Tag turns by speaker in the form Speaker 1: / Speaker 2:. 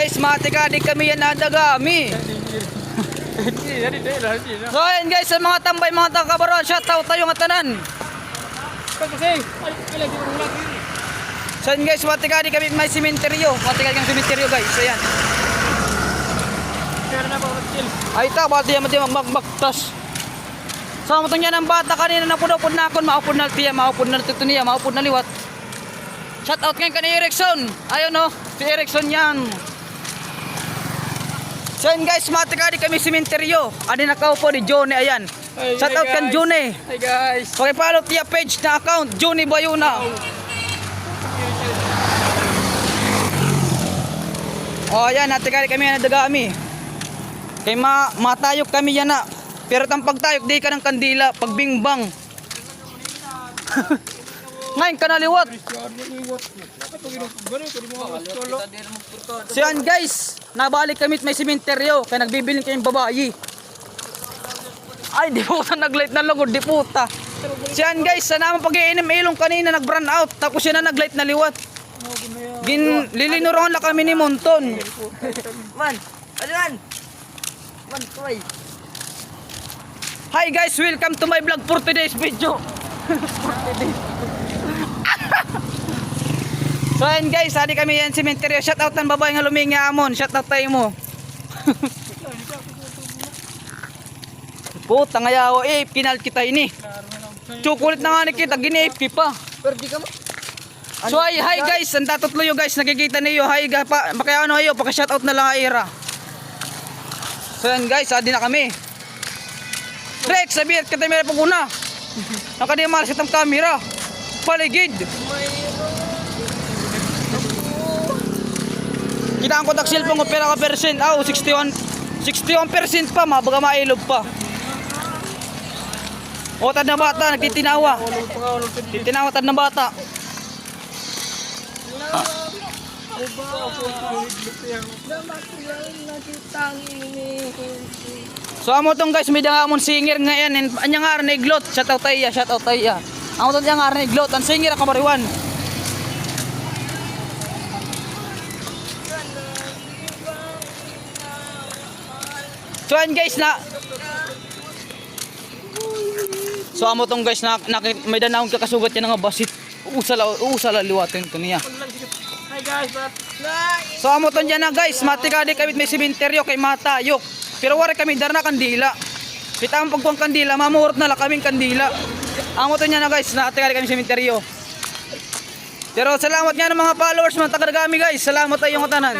Speaker 1: guys, mati ka di kami yan nadagami. So ayan guys, sa mga tambay, mga taga-Kabaruan, shoutout tayo nga tanan. So ayan guys, mati ka di kami may simenteryo. Mati ka di simenteryo guys, ayan. Ay ta, bati yan mati magmagtas. So mo niya ng bata kanina na puno na akon, maupod na tiya, maupod na tutuniya, maupod na liwat. Shoutout ngayon ka ni Erickson. Ayun no, si Erickson yan. So yun guys, mati ka di kami simenteryo. Adi nakaupo ni Johnny, ayan. Shoutout kan Johnny.
Speaker 2: Hey guys.
Speaker 1: Pakipollow tiya page na account, Johnny Bayuna. Oh ayan, nati ka di kami na nadagami. Kay matayok kami yan na. Pero tang pagtayok di ka ng kandila, pagbingbang. Ngayon ka naliwat. So yan guys, nabalik kami may simenteryo kaya nagbibiling kayong babayi. Ay di puta, naglight na lugod, di puta. So yan guys, sa naman pag-iinom ilong kanina nag-brand out, tapos yan na naglight na liwat. Lilinurohan na kami ni Monton.
Speaker 2: Man, ano man? Man, koy.
Speaker 1: Hi guys, welcome to my vlog for today's video. So ayan guys, adi kami yan simenteryo. Shoutout ng babae nga lumingi amon. Shoutout tayo mo. Puta nga yawa pinal kita ini. Chocolate na nga ni kita, gini-AP pa.
Speaker 2: Pero di ka mo.
Speaker 1: So hi guys, ang tatutluyo guys, nakikita niyo. Hi guys, kaya ano ayo, paka-shoutout na lang Aira. So ayan guys, adi na kami. Rex, sabihin kita may paguna. Nakadimalas itong camera. Paligid. Kita ang kontak cellphone ko pera ka percent. 61% pa, mabaga mailog pa. O tad na bata, nagtitinawa. Titinawa tad na bata. So amo tong guys, may dangamon singer ngayon. Anya nga na iglot, shoutout tayo, shoutout tayo. Amo tong nga na iglot, ang singer ka Kabariwan. So yan guys na. So amo tong guys na may danawon kakasugat yan nga basit. Usala liwatin to niya.
Speaker 2: Hi guys,
Speaker 1: so amo tong diyan na guys, mati ka di kami may simenteryo kay matayok. Pero wala kami darna kandila. Kita ang pagkuang kandila, mamuhurot na lang kaming kandila. Amo to niya na guys, nati ka di kami simenteryo. Pero salamat nga ng mga followers, mga taga-dagami guys. Salamat tayo yung katanan.